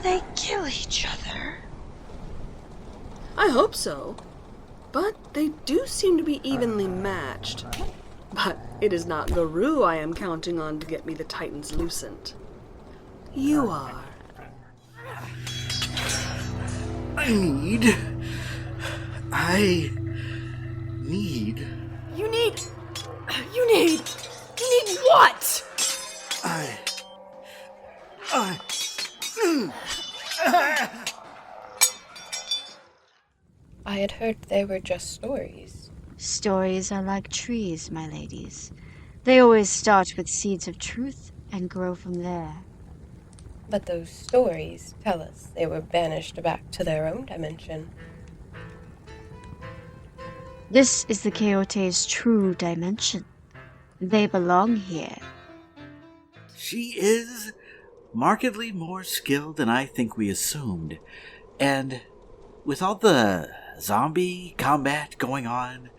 they kill each other? I hope so. But they do seem to be evenly matched. But it is not Garou I am counting on to get me the Titans loosened. You are. I need... You need what? I had heard they were just stories. Stories are like trees, my ladies. They always start with seeds of truth and grow from there. But those stories tell us they were banished back to their own dimension. This is the Quixote's true dimension. They belong here. She is markedly more skilled than I think we assumed. And with all the zombie combat going on,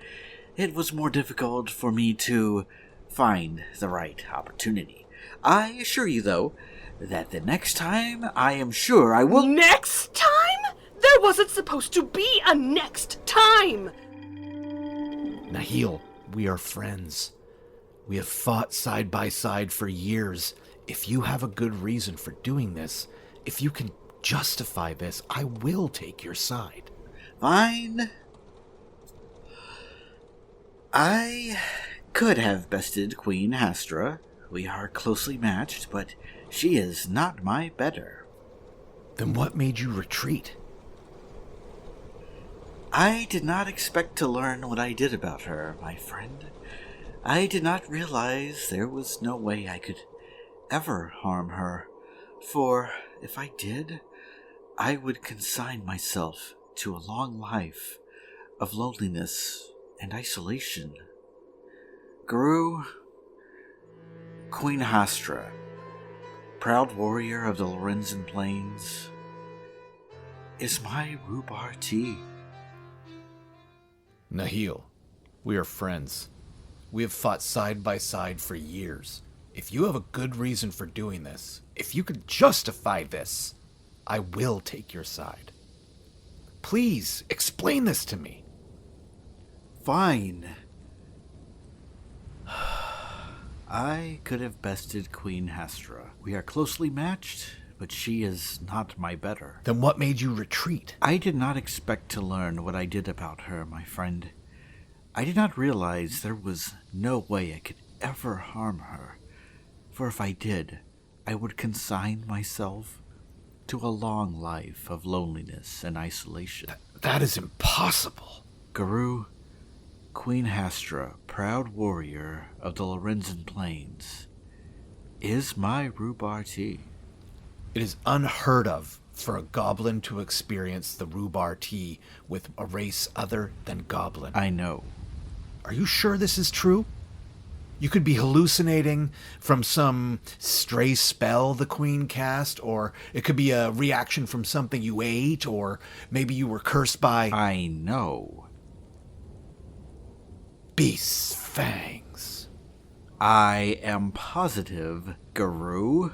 it was more difficult for me to find the right opportunity. I assure you, though, that the next time I am sure I will... Next time? There wasn't supposed to be a next time! Nahil, we are friends. We have fought side by side for years. If you have a good reason for doing this, if you can justify this, I will take your side. Fine. I could have bested Queen Hastra. We are closely matched, but she is not my better. Then what made you retreat? I did not expect to learn what I did about her, my friend. I did not realize there was no way I could ever harm her, for if I did, I would consign myself to a long life of loneliness and isolation. Garou, Queen Hastra, proud warrior of the Lorenzen Plains, is my rhubarb tea. Nahil, we are friends. We have fought side by side for years. If you have a good reason for doing this, if you can justify this, I will take your side. Please, explain this to me. Fine. I could have bested Queen Hastra. We are closely matched, but she is not my better. Then what made you retreat? I did not expect to learn what I did about her, my friend. I did not realize there was no way I could ever harm her. For if I did, I would consign myself to a long life of loneliness and isolation. That is impossible. Garou, Queen Hastra, proud warrior of the Lorenzen Plains, is my rhubarb tea. It is unheard of for a goblin to experience the rhubarb tea with a race other than goblin. I know. Are you sure this is true? You could be hallucinating from some stray spell the queen cast, or it could be a reaction from something you ate, or maybe you were cursed by... I know. Beast's fangs. I am positive, Garou.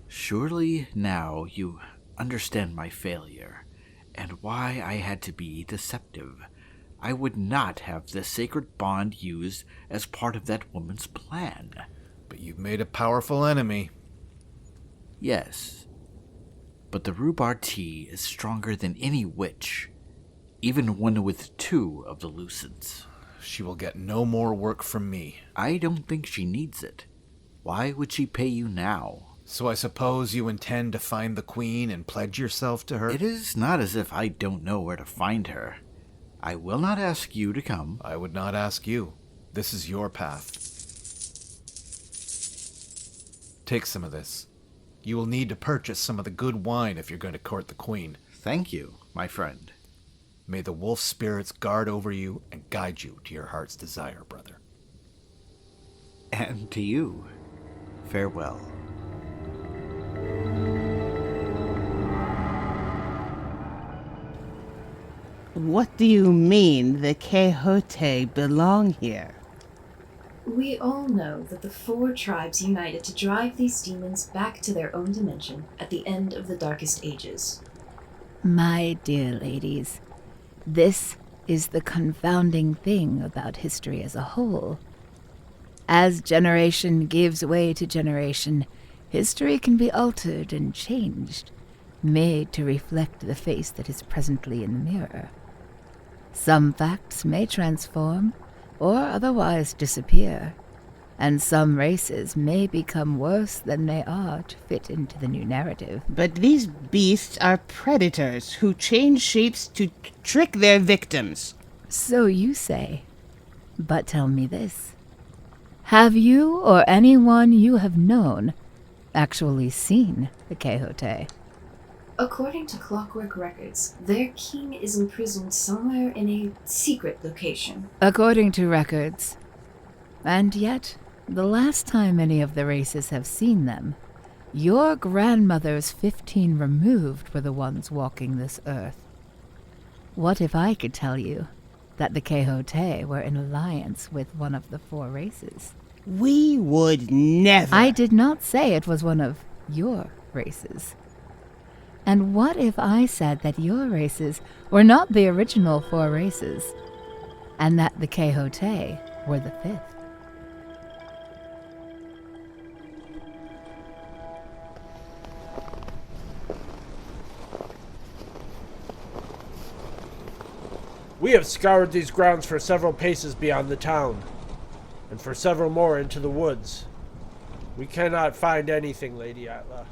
Surely now you understand my failure, and why I had to be deceptive. I would not have the sacred bond used as part of that woman's plan. But you've made a powerful enemy. Yes, but the rhubarb tea is stronger than any witch, even one with 2 of the lucents. She will get no more work from me. I don't think she needs it. Why would she pay you now? So I suppose you intend to find the queen and pledge yourself to her? It is not as if I don't know where to find her. I will not ask you to come. I would not ask you. This is your path. Take some of this. You will need to purchase some of the good wine if you're going to court the queen. Thank you, my friend. May the wolf spirits guard over you and guide you to your heart's desire, brother. And to you, farewell. What do you mean the Quixote belong here? We all know that the 4 tribes united to drive these demons back to their own dimension at the end of the Darkest Ages. My dear ladies, this is the confounding thing about history as a whole. As generation gives way to generation, history can be altered and changed, made to reflect the face that is presently in the mirror. Some facts may transform, or otherwise disappear, and some races may become worse than they are to fit into the new narrative. But these beasts are predators who change shapes to trick their victims. So you say. But tell me this. Have you or anyone you have known actually seen the Quixote? According to Clockwork records, their king is imprisoned somewhere in a secret location. According to records. And yet, the last time any of the races have seen them, your grandmothers 15 removed were the ones walking this earth. What if I could tell you that the Quixote were in alliance with one of the 4 races? We would never. I did not say it was one of your races. And what if I said that your races were not the original 4 races, and that the Quixote were the 5th? We have scoured these grounds for several paces beyond the town, and for several more into the woods. We cannot find anything, Lady Atla.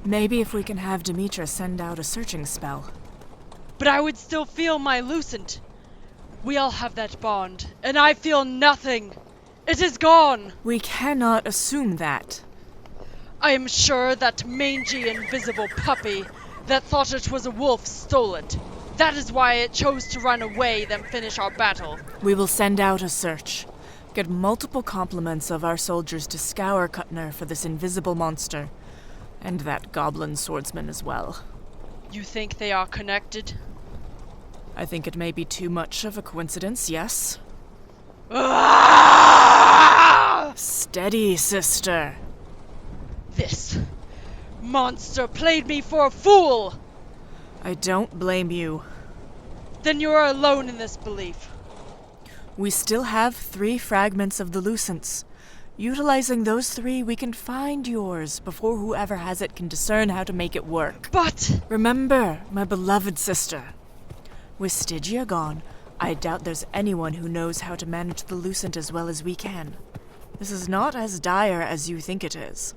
Maybe if we can have Demetra send out a searching spell. But I would still feel my Lucent. We all have that bond, and I feel nothing. It is gone. We cannot assume that. I am sure that mangy, invisible puppy that thought it was a wolf stole it. That is why it chose to run away than finish our battle. We will send out a search. Get multiple complements of our soldiers to scour Cutner for this invisible monster. And that goblin swordsman as well. You think they are connected? I think it may be too much of a coincidence, yes? Ah! Steady, sister. This monster played me for a fool! I don't blame you. Then you are alone in this belief. We still have 3 fragments of the Lucents. Utilizing those 3, we can find yours before whoever has it can discern how to make it work. But... Remember, my beloved sister, with Stygia gone, I doubt there's anyone who knows how to manage the Lucent as well as we can. This is not as dire as you think it is.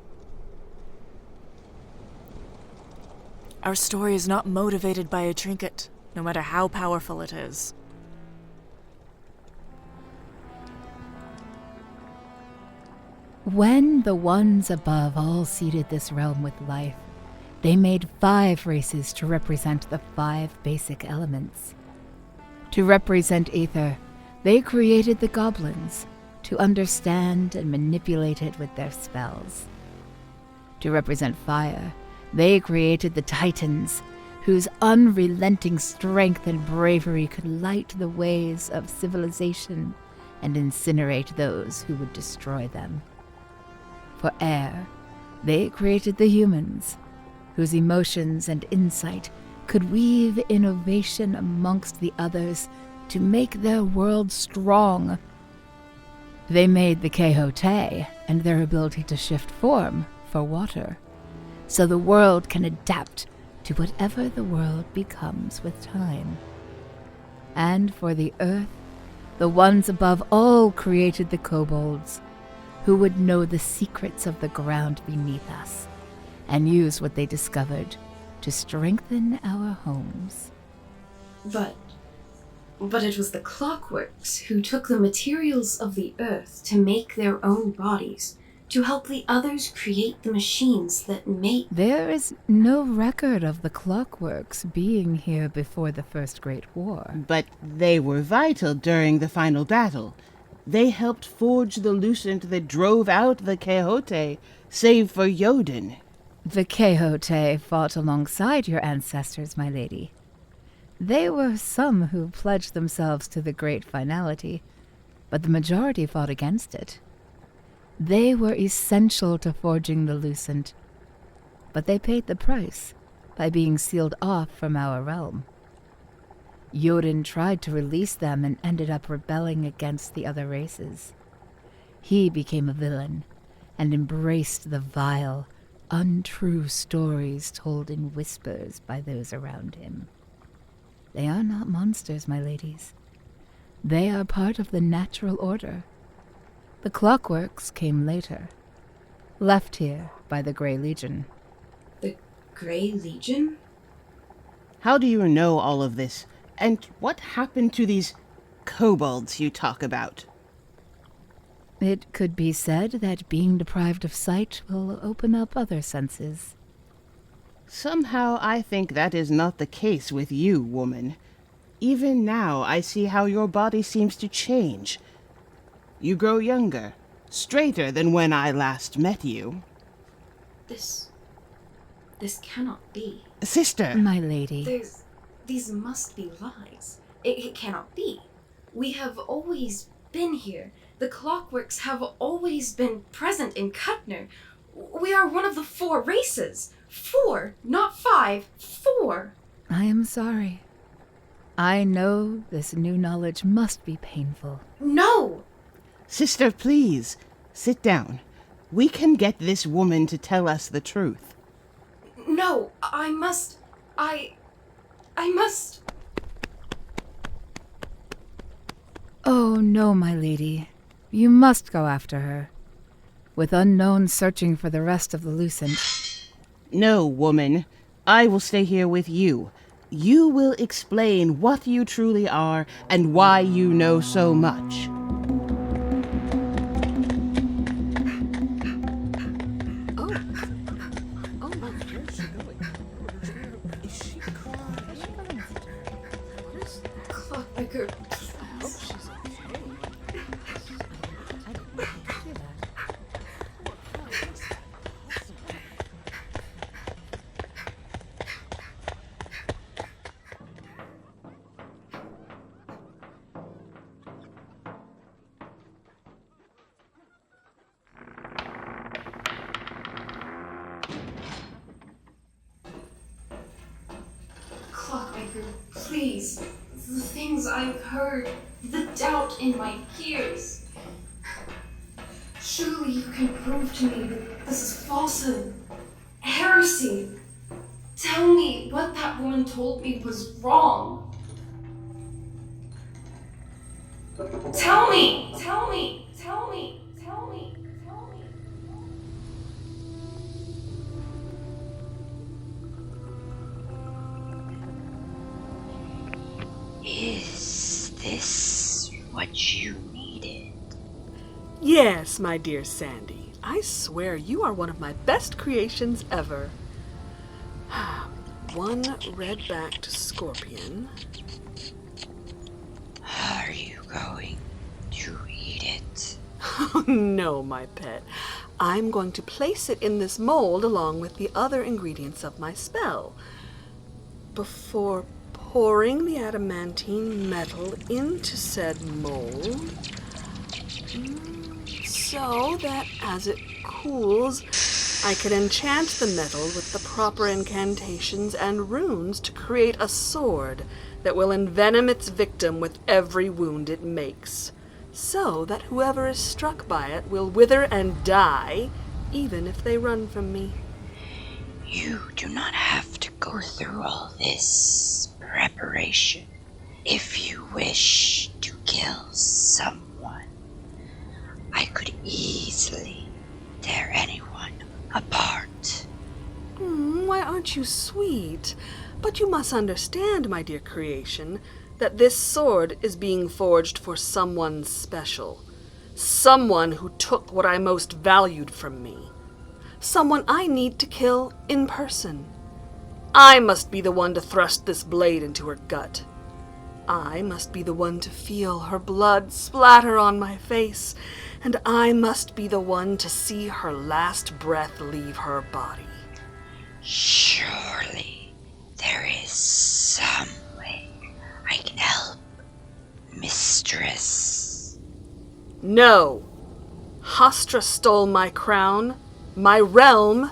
Our story is not motivated by a trinket, no matter how powerful it is. When the ones above all seeded this realm with life, they made 5 races to represent the 5 basic elements. To represent ether, they created the goblins, to understand and manipulate it with their spells. To represent fire, they created the titans, whose unrelenting strength and bravery could light the ways of civilization and incinerate those who would destroy them. For air, they created the humans, whose emotions and insight could weave innovation amongst the others to make their world strong. They made the Quixote and their ability to shift form for water, so the world can adapt to whatever the world becomes with time. And for the earth, the ones above all created the kobolds, who would know the secrets of the ground beneath us and use what they discovered to strengthen our homes. But it was the clockworks who took the materials of the earth to make their own bodies, to help the others create the machines that make... There is no record of the clockworks being here before the First Great War. But they were vital during the final battle. They helped forge the Lucent that drove out the Quixote, save for Jodin. The Quixote fought alongside your ancestors, my lady. They were some who pledged themselves to the great finality, but the majority fought against it. They were essential to forging the Lucent, but they paid the price by being sealed off from our realm. Jodin tried to release them and ended up rebelling against the other races. He became a villain and embraced the vile, untrue stories told in whispers by those around him. They are not monsters, my ladies. They are part of the natural order. The clockworks came later, left here by the Grey Legion. The Grey Legion? How do you know all of this? And what happened to these kobolds you talk about? It could be said that being deprived of sight will open up other senses. Somehow I think that is not the case with you, woman. Even now I see how your body seems to change. You grow younger, straighter than when I last met you. This cannot be. Sister! My lady. These must be lies. It cannot be. We have always been here. The clockworks have always been present in Cutner. We are one of the 4 races. 4, not 5. 4. I am sorry. I know this new knowledge must be painful. No! Sister, please, sit down. We can get this woman to tell us the truth. No, I must... Oh, no, my lady. You must go after her. With unknowns searching for the rest of the Lucent. No, woman. I will stay here with you. You will explain what you truly are and why you know so much. Clockmaker, please. The things I've heard, the doubt in my ears. Surely you can prove to me that this is falsehood, heresy. Tell me what that woman told me was wrong. Tell me! Tell me! Tell me! Tell me! Tell me! Is this what you needed? Yes, my dear Sandy. I swear you are one of my best creations ever. 1 red-backed scorpion. Are you going to eat it? Oh, no, my pet. I'm going to place it in this mold along with the other ingredients of my spell. Before pouring the adamantine metal into said mold, so that as it cools, I can enchant the metal with the proper incantations and runes to create a sword that will envenom its victim with every wound it makes, so that whoever is struck by it will wither and die, even if they run from me. You do not have to go through all this preparation. If you wish to kill someone, I could easily tear anyone apart. Why aren't you sweet? But you must understand, my dear creation, that this sword is being forged for someone special. Someone who took what I most valued from me. Someone I need to kill in person. I must be the one to thrust this blade into her gut. I must be the one to feel her blood splatter on my face, and I must be the one to see her last breath leave her body. Surely there is some way I can help, mistress. No. Hostra stole my crown, my realm,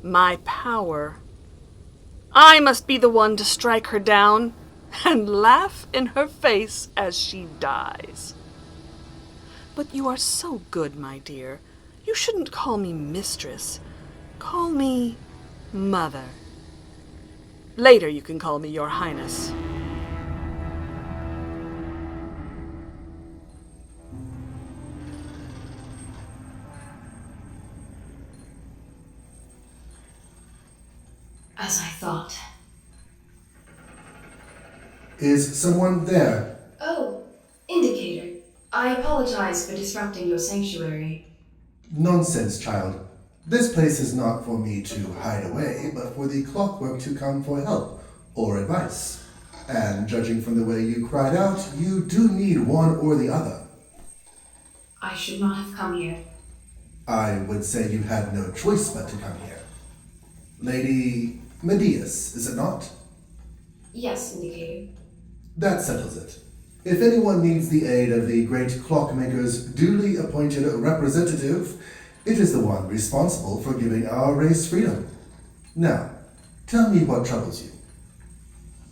my power. I must be the one to strike her down and laugh in her face as she dies. But you are so good, my dear. You shouldn't call me mistress. Call me mother. Later you can call me your highness. As I thought. Is someone there? Oh, Indicator. I apologize for disrupting your sanctuary. Nonsense, child. This place is not for me to hide away, but for the clockwork to come for help or advice. And judging from the way you cried out, you do need one or the other. I should not have come here. I would say you had no choice but to come here. Lady Medius, is it not? Yes, Indicator. That settles it. If anyone needs the aid of the great clockmaker's duly appointed representative, it is the one responsible for giving our race freedom. Now, tell me what troubles you.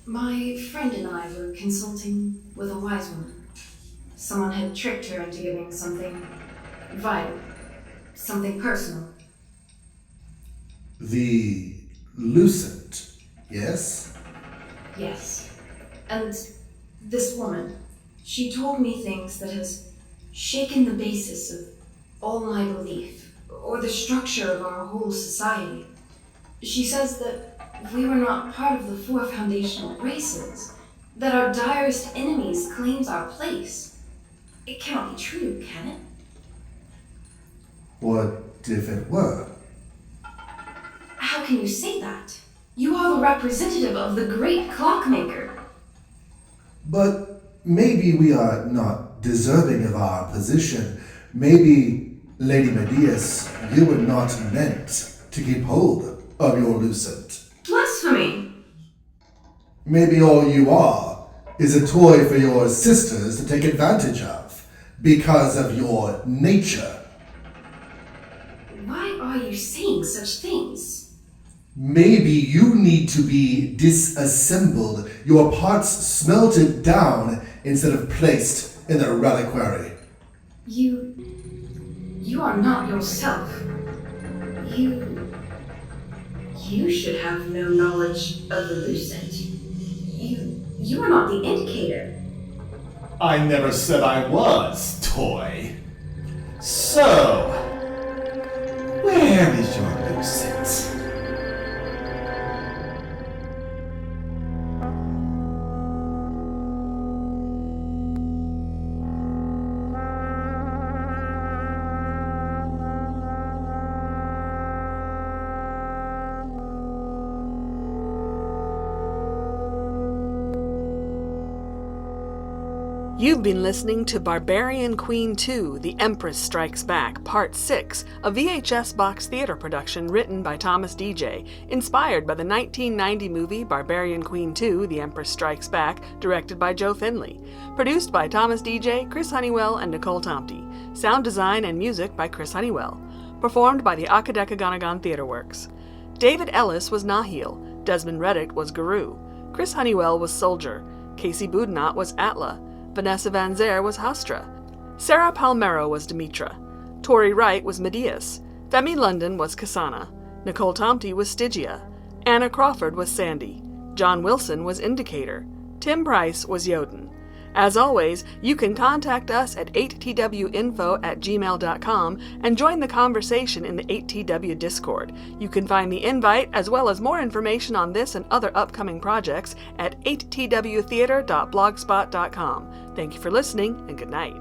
My friend and I were consulting with a wise woman. Someone had tricked her into giving something vital, something personal. The Lucent, yes? Yes. And this woman, she told me things that has shaken the basis of all my belief, or the structure of our whole society. She says that we were not part of the 4 foundational races, that our direst enemies claims our place. It cannot be true, can it? What if it were? How can you say that? You are the representative of the great clockmaker. But maybe we are not deserving of our position. Maybe, Lady Medius, you were not meant to keep hold of your Lucent. Blasphemy! Maybe all you are is a toy for your sisters to take advantage of, because of your nature. Why are you saying such things? Maybe you need to be disassembled, your parts smelted down instead of placed in the reliquary. You are not yourself. You should have no knowledge of the Lucent. You are not the Indicator. I never said I was, toy. So, where is your Lucent? You've been listening to Barbarian Queen 2, The Empress Strikes Back, Part 6, a VHS Box Theater production written by Thomas DJ, inspired by the 1990 movie Barbarian Queen 2, The Empress Strikes Back, directed by Joe Finley. Produced by Thomas DJ, Chris Honeywell, and Nicole Tomte. Sound design and music by Chris Honeywell. Performed by the Akadekaganagan Theater Works. David Ellis was Nahil. Desmond Reddick was Guru. Chris Honeywell was Soldier. Casey Boudinot was Atla. Vanessa Van Zer was Hostra. Sarah Palmero was Demetra. Tori Wright was Medius. Femi London was Kasana. Nicole Tomte was Stygia. Anna Crawford was Sandy. John Wilson was Indicator. Tim Price was Yoden. As always, you can contact us at 8twinfo@gmail.com and join the conversation in the 8TW Discord. You can find the invite as well as more information on this and other upcoming projects at 8twtheater.blogspot.com. Thank you for listening and good night.